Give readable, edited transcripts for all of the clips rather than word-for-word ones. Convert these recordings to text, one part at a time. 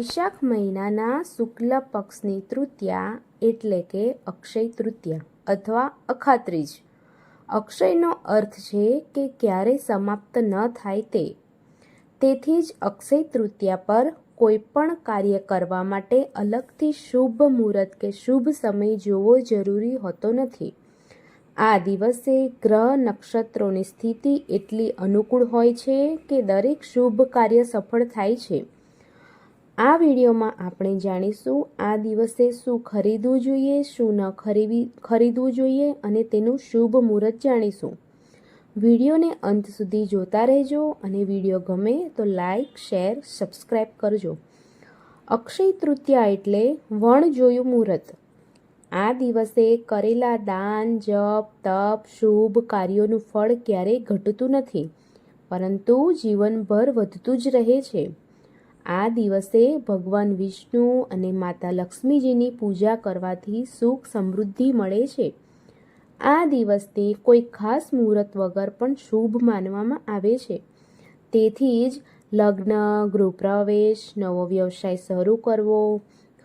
વૈશાખ મહિનાના શુક્લ પક્ષની તૃતીયા એટલે કે અક્ષય તૃતીયા અથવા અખાત્રીજ. અક્ષયનો અર્થ છે કે ક્યારેય સમાપ્ત ન થાય તે. તેથી જ અક્ષય તૃતીયા પર કોઈ પણ કાર્ય કરવા માટે અલગથી શુભ મુહૂર્ત કે શુભ સમય જોવો જરૂરી હોતો નથી. આ દિવસે ગ્રહ નક્ષત્રોની સ્થિતિ એટલી અનુકૂળ હોય છે કે દરેક શુભ કાર્ય સફળ થાય છે. આ વિડીયોમાં આપણે જાણીશું આ દિવસે શું ખરીદવું જોઈએ, શું ન ખરીદવું જોઈએ અને તેનું શુભ મુહૂર્ત જાણીશું. વિડીયોને અંત સુધી જોતા રહેજો અને વિડીયો ગમે તો લાઈક, શેર, સબસ્ક્રાઈબ કરજો. અક્ષય તૃતીયા એટલે વણજોયું મુહૂર્ત. આ દિવસે કરેલા દાન, જપ, તપ, શુભ કાર્યોનું ફળ ક્યારેય ઘટતું નથી, પરંતુ જીવનભર વધતું જ રહે છે. આ દિવસે ભગવાન વિષ્ણુ અને માતા લક્ષ્મીજીની પૂજા કરવાથી સુખ સમૃદ્ધિ મળે છે. આ દિવસને કોઈ ખાસ મુહૂર્ત વગર પણ શુભ માનવામાં આવે છે. તેથી જ લગ્ન, ગૃહપ્રવેશ, નવો વ્યવસાય શરૂ કરવો,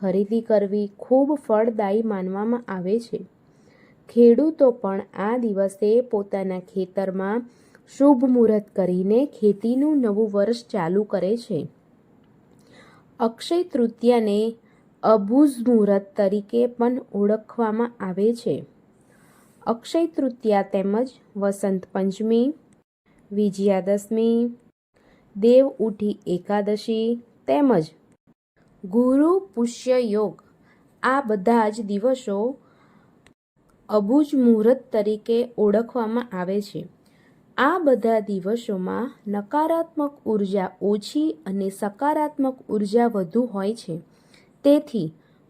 ખરીદી કરવી ખૂબ ફળદાયી માનવામાં આવે છે. ખેડૂતો પણ આ દિવસે પોતાના ખેતરમાં શુભ મુહૂર્ત કરીને ખેતીનું નવું વર્ષ ચાલુ કરે છે. અક્ષય તૃતીયાને અબુઝ મુહૂર્ત તરીકે પણ ઓળખવામાં આવે છે. અક્ષય તૃતીયા તેમજ વસંત પંચમી, વિજયાદશમી, દેવ ઉઠી એકાદશી તેમજ ગુરુ પુષ્ય યોગ આ બધા જ દિવસો અબુઝ મુહૂર્ત તરીકે ઓળખવામાં આવે છે. આ બધા દિવસોમાં નકારાત્મક ઉર્જા ઓછી અને સકારાત્મક ઉર્જા વધુ હોય છે. તેથી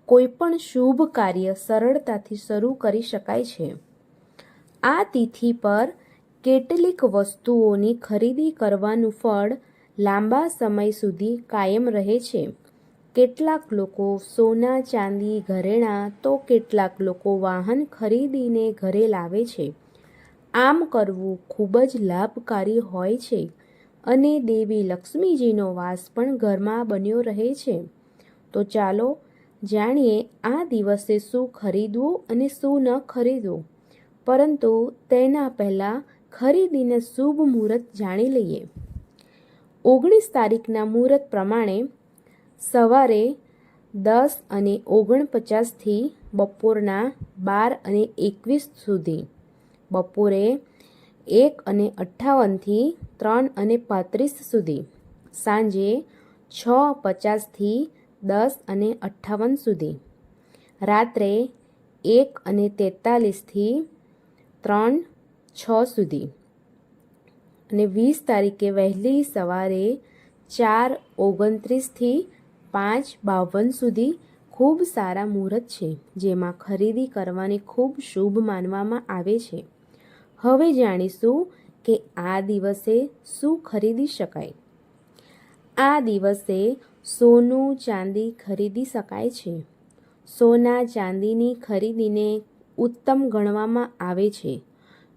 કોઈ પણ શુભ કાર્ય સરળતાથી શરૂ કરી શકાય છે. આ તિથિ પર કેટલીક વસ્તુઓની ખરીદી કરવાનું ફળ લાંબા સમય સુધી કાયમ રહે છે. કેટલાક લોકો સોના, ચાંદી, ઘરેણાં તો કેટલાક લોકો વાહન ખરીદીને ઘરે લાવે છે. આમ કરવું ખૂબ જ લાભકારી હોય છે અને દેવી લક્ષ્મીજીનો વાસ પણ ઘરમાં બન્યો રહે છે. તો ચાલો જાણીએ આ દિવસે શું ખરીદવું અને શું ન ખરીદવું. પરંતુ તેના પહેલાં ખરીદીને શુભ મુહૂર્ત જાણી લઈએ. 19 તારીખના મુહૂર્ત પ્રમાણે સવારે 10:49 થી બપોરના 12:21 સુધી, બપોરે 1:58 થી 3:35 સુધી, સાંજે 6:50 થી 10:58 સુધી, રાત્રે 1:43 થી 3:06 સુધી અને 20 તારીખે વહેલી સવારે 4:29 થી 5:52 સુધી ખૂબ સારા મુહૂર્ત છે, જેમાં ખરીદી કરવાની ખૂબ શુભ માનવામાં આવે છે. હવે જાણીશું કે આ દિવસે શું ખરીદી શકાય. આ દિવસે સોનું, ચાંદી ખરીદી શકાય છે. સોના, ચાંદીની ખરીદીને ઉત્તમ ગણવામાં આવે છે.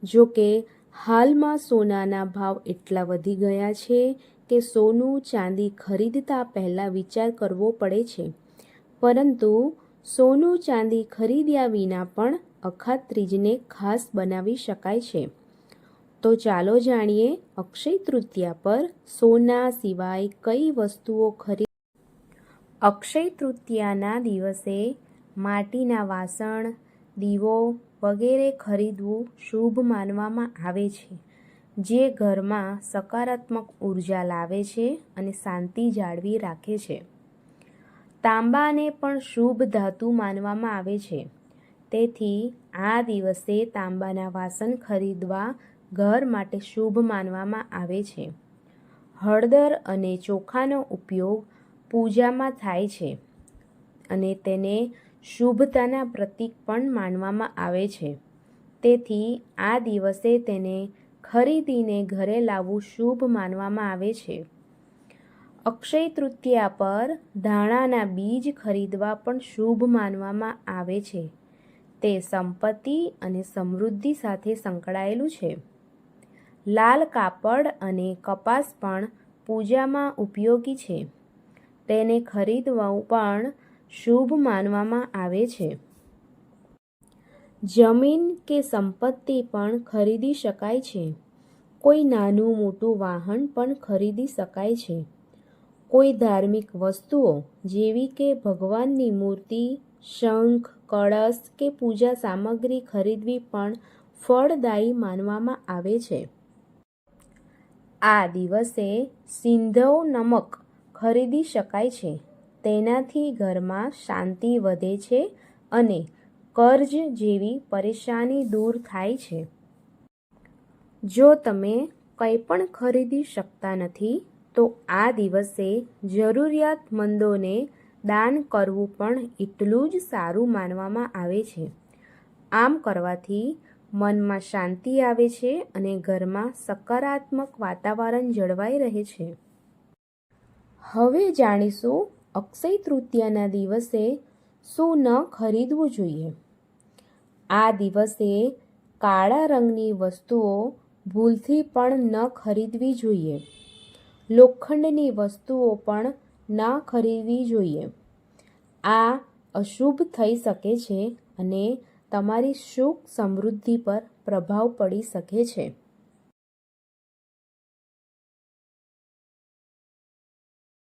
જો કે હાલમાં સોનાના ભાવ એટલા વધી ગયા છે કે સોનું, ચાંદી ખરીદતા પહેલાં વિચાર કરવો પડે છે. પરંતુ સોનું, ચાંદી ખરીદ્યા વિના પણ અખાત્રીજને ખાસ બનાવી શકાય છે. તો ચાલો જાણીએ અક્ષય તૃતીયા પર સોના સિવાય કઈ વસ્તુઓ અક્ષય તૃતીયાના દિવસે માટીના વાસણ, દીવો વગેરે ખરીદવું શુભ માનવામાં આવે છે, જે ઘરમાં સકારાત્મક ઉર્જા લાવે છે અને શાંતિ જાળવી રાખે છે. તાંબાને પણ શુભ ધાતુ માનવામાં આવે છે. તેથી આ દિવસે તાંબાના વાસણ ખરીદવા ઘર માટે શુભ માનવામાં આવે છે. હળદર અને ચોખાનો ઉપયોગ પૂજામાં થાય છે અને તેને શુભતાના પ્રતીક પણ માનવામાં આવે છે. તેથી આ દિવસે તેને ખરીદીને ઘરે લાવવું શુભ માનવામાં આવે છે. અક્ષય તૃતીયા પર ધાણાના બીજ ખરીદવા પણ શુભ માનવામાં આવે છે. તે સંપત્તિ અને સમૃદ્ધિ સાથે સંકળાયેલું છે. લાલ કાપડ અને કપાસ પણ પૂજામાં ઉપયોગી છે. તેને ખરીદવું પણ શુભ માનવામાં આવે છે. જમીન કે સંપત્તિ પણ ખરીદી શકાય છે. કોઈ નાનું મોટું વાહન પણ ખરીદી શકાય છે. કોઈ ધાર્મિક વસ્તુઓ જેવી કે ભગવાનની મૂર્તિ, શંખ, કળશ કે પૂજા સામગ્રી ખરીદવી પણ ફળદાયી માનવામાં આવે છે. આ દિવસે સિંધવ નમક ખરીદી શકાય છે. તેનાથી ઘરમાં શાંતિ વધે છે અને કર્જ જેવી પરેશાની દૂર થાય છે. જો તમે કંઈ પણ ખરીદી શકતા નથી તો આ દિવસે જરૂરિયાતમંદોને દાન કરવું પણ એટલું જ સારું માનવામાં આવે છે. આમ કરવાથી મનમાં શાંતિ આવે છે અને ઘરમાં સકારાત્મક વાતાવરણ જળવાઈ રહે છે. હવે જાણીશું અક્ષય તૃતીયાના દિવસે શું ન ખરીદવું જોઈએ. આ દિવસે કાળા રંગની વસ્તુઓ ભૂલથી પણ ન ખરીદવી જોઈએ. લોખંડની વસ્તુઓ પણ ન ખરીદવી જોઈએ. આ અશુભ થઈ શકે છે અને તમારી સુખ સમૃદ્ધિ પર પ્રભાવ પડી શકે છે.